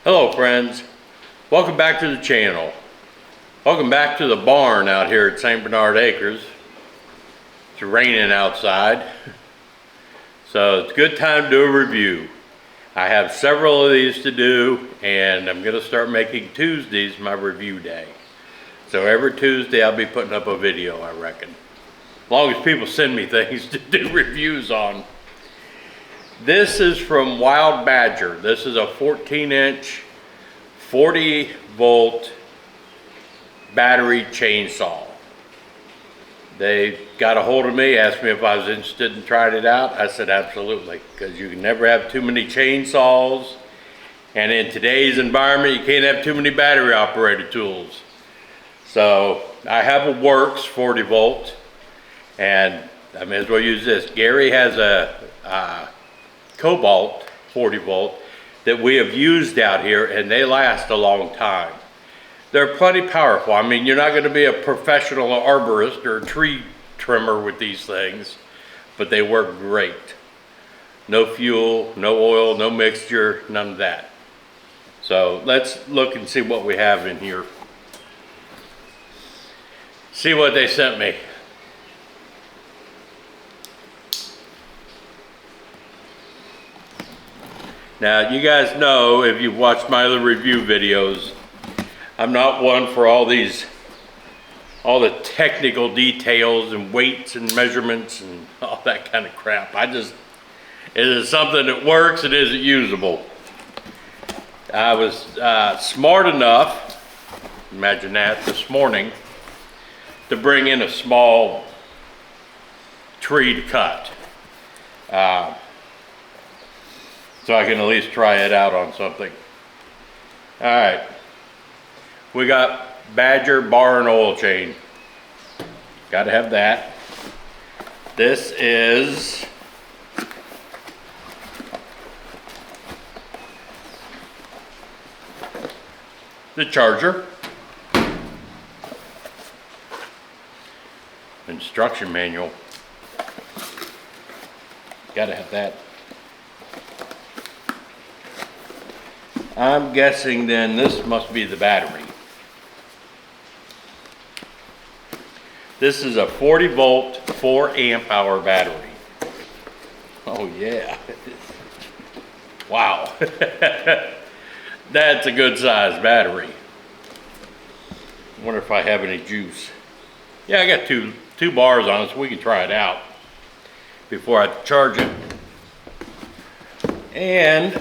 Hello friends, welcome back to the channel. Welcome back to the barn out here at St. Bernard Acres. It's raining outside, so it's a good time to do a review. I have several of these to do, and I'm going to start making Tuesdays my review day. So every Tuesday I'll be putting up a video, I reckon. As long as people send me things to do reviews on. This is from Wild Badger. This is a 14-inch, 40-volt battery chainsaw. They got a hold of me, asked me if I was interested in trying it out. I said absolutely, because you can never have too many chainsaws, and in today's environment you can't have too many battery operated tools. So I have a Works 40 volt, and I may as well use this. Gary has a Cobalt 40 volt that we have used out here, and they last a long time. They're plenty powerful. I mean, you're not going to be a professional arborist or tree trimmer with these things, but they work great. No fuel, no oil, no mixture, none of that. So let's look and see what we have in here. See what they sent me. Now, you guys know, if you've watched my other review videos, I'm not one for all the technical details and weights and measurements and all that kind of crap. It is something that works, it isn't usable. I was smart enough, imagine that, this morning, to bring in a small tree to cut. So I can at least try it out on something. All right, we got Badger bar and oil chain. Got to have that. This is the charger. Instruction manual. Got to have that. I'm guessing then this must be the battery. This is a 40 volt, 4 amp hour battery. Oh yeah. Wow. That's a good size battery. I wonder if I have any juice. Yeah, I got two bars on it, so we can try it out before I charge it. And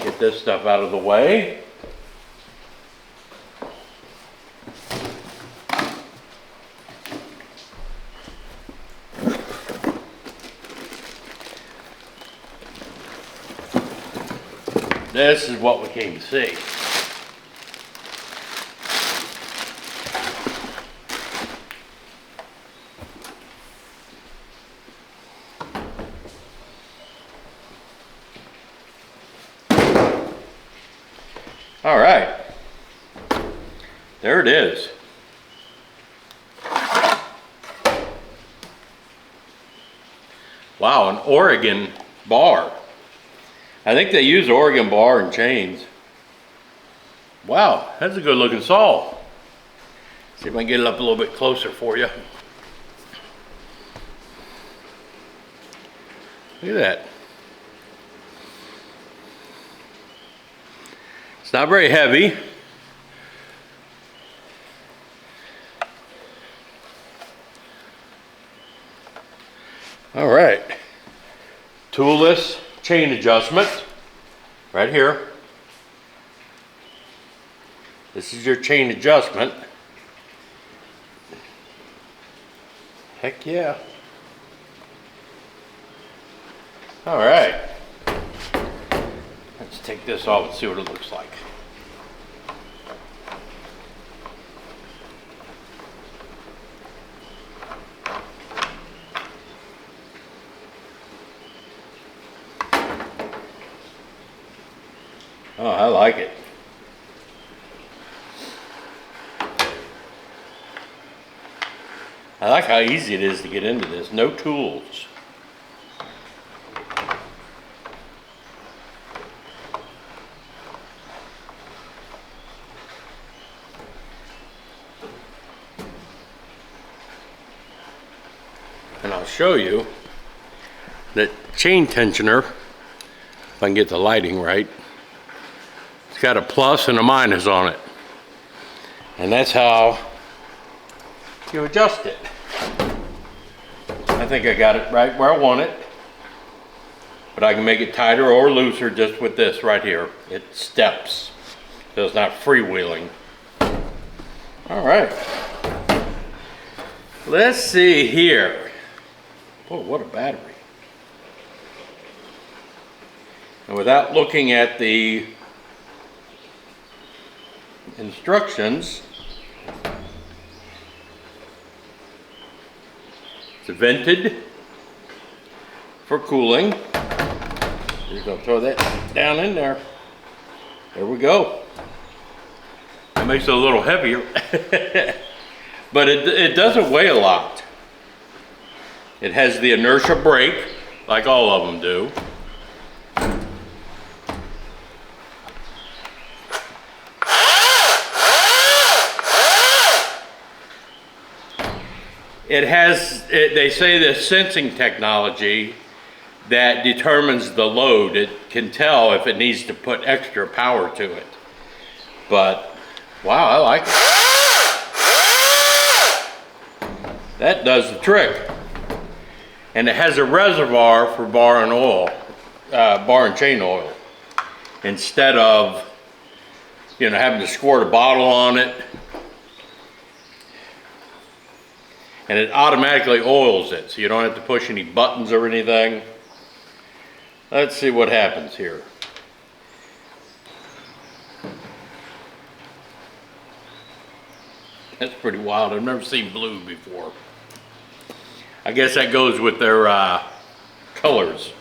get this stuff out of the way. This is what we came to see. All right, there it is. Wow, an Oregon bar. I think they use Oregon bar and chains. Wow, that's a good looking saw. See if I can get it up a little bit closer for you. Look at that. It's not very heavy. All right, toolless chain adjustment right here. This is your chain adjustment. Heck yeah. All right, let's take this off and see what it looks like. Oh, I like it. I like how easy it is to get into this. No tools. And I'll show you that chain tensioner, if I can get the lighting right. It's got a plus and a minus on it. And that's how you adjust it. I think I got it right where I want it. But I can make it tighter or looser just with this right here. It steps, so it's not freewheeling. All right. Let's see here. Oh, what a battery. And without looking at the instructions, it's vented for cooling. Just gonna throw that down in there. There we go. It makes it a little heavier, but it doesn't weigh a lot. It has the inertia brake, like all of them do. It has, they say, this sensing technology that determines the load. It can tell if it needs to put extra power to it. But, wow, I like it. That does the trick. And it has a reservoir for bar and oil, bar and chain oil, instead of, you know, having to squirt a bottle on it. And it automatically oils it, so you don't have to push any buttons or anything. Let's see what happens here. That's pretty wild. I've never seen blue before. I guess that goes with their colors.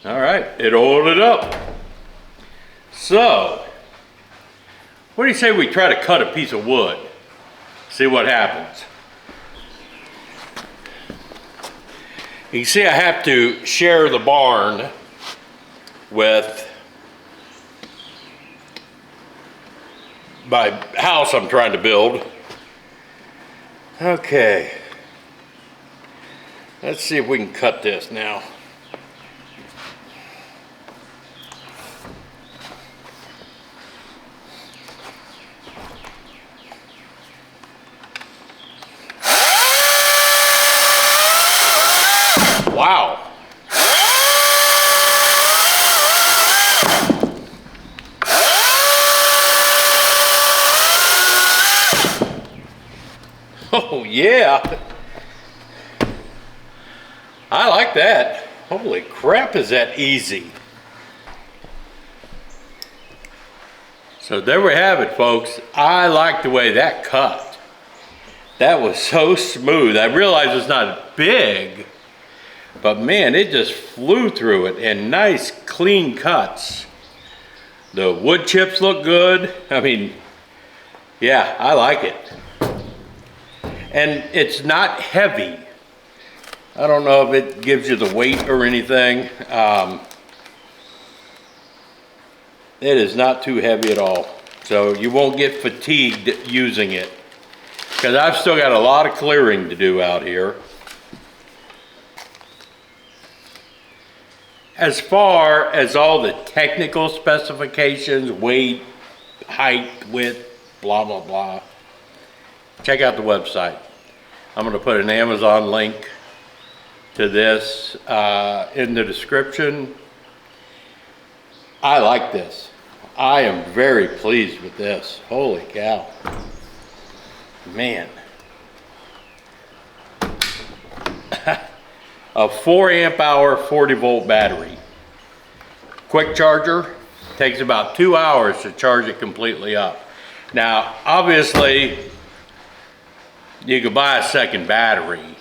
All right, it oiled it up. So, what do you say we try to cut a piece of wood? See what happens. You can see I have to share the barn with my house I'm trying to build. Okay. Let's see if we can cut this now. Wow. Oh yeah. I like that. Holy crap, is that easy. So there we have it, folks. I like the way that cut. That was so smooth. I realize it's not big, but man, it just flew through it, and nice clean cuts. The wood chips look good. I mean, yeah, I like it. And it's not heavy. I don't know if it gives you the weight or anything. It is not too heavy at all. So you won't get fatigued using it, because I've still got a lot of clearing to do out here. As far as all the technical specifications, weight, height, width, blah, blah, blah, check out the website. I'm going to put an Amazon link to this in the description. I like this. I am very pleased with this. Holy cow. Man. A 4 amp hour, 40 volt battery. Quick charger. Takes about 2 hours to charge it completely up. Now, obviously, you could buy a second battery,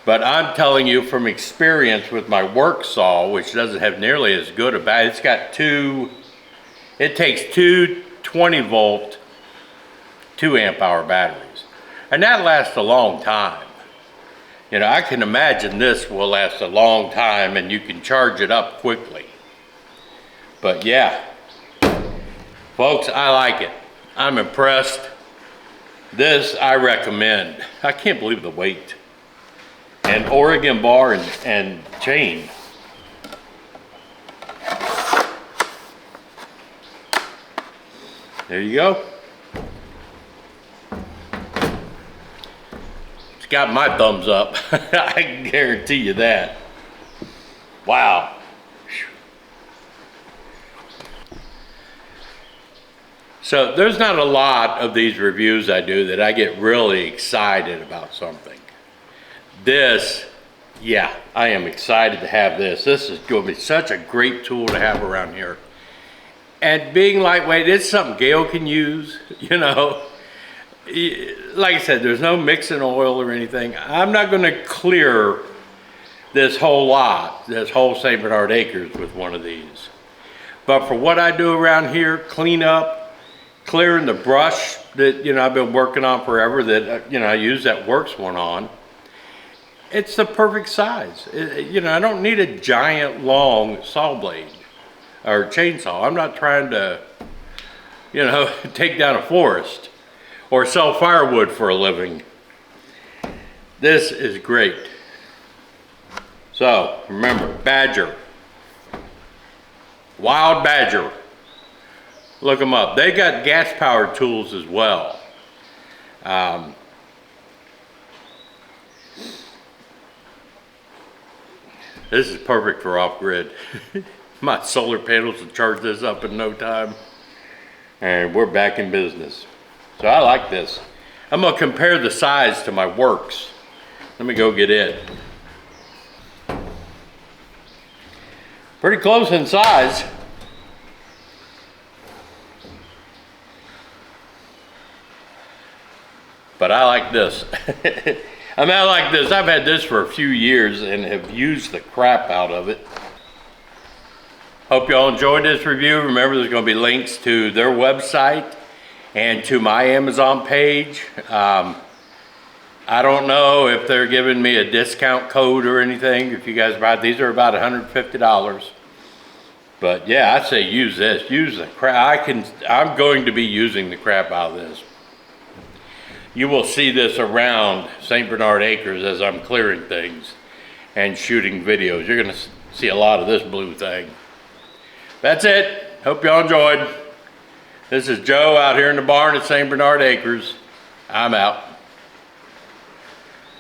but I'm telling you from experience with my work saw, which doesn't have nearly as good a battery, it's got it takes two 20-volt, 2 amp-hour batteries. And that lasts a long time. You know, I can imagine this will last a long time and you can charge it up quickly. But yeah, folks, I like it. I'm impressed. This I recommend. I can't believe the weight. And Oregon bar and chain. There you go. It's got my thumbs up. I can guarantee you that. Wow. So there's not a lot of these reviews I do that I get really excited about something. This, yeah, I am excited to have this. This is going to be such a great tool to have around here. And being lightweight, it's something Gail can use, you know. Like I said, there's no mixing oil or anything. I'm not going to clear this whole lot, this whole St. Bernard Acres with one of these. But for what I do around here, clean up, clearing the brush that, you know, I've been working on forever that, you know, I use that Works one on. It's the perfect size. You know, I don't need a giant long saw blade or chainsaw. I'm not trying to, you know, take down a forest or sell firewood for a living. This is great. So remember, Badger, Wild Badger. Look them up. They got gas powered tools as well. This is perfect for off-grid. My solar panels will charge this up in no time. And we're back in business. So I like this. I'm gonna compare the size to my Works. Let me go get it. Pretty close in size. But I like this. I mean, I like this. I've had this for a few years and have used the crap out of it. Hope y'all enjoyed this review. Remember, there's going to be links to their website and to my Amazon page. I don't know if they're giving me a discount code or anything. If you guys buy these, are about $150. But yeah, I say use this. Use the crap. I'm going to be using the crap out of this. You will see this around St. Bernard Acres as I'm clearing things and shooting videos. You're going to see a lot of this blue thing. That's it. Hope y'all enjoyed. This is Joe out here in the barn at St. Bernard Acres. I'm out.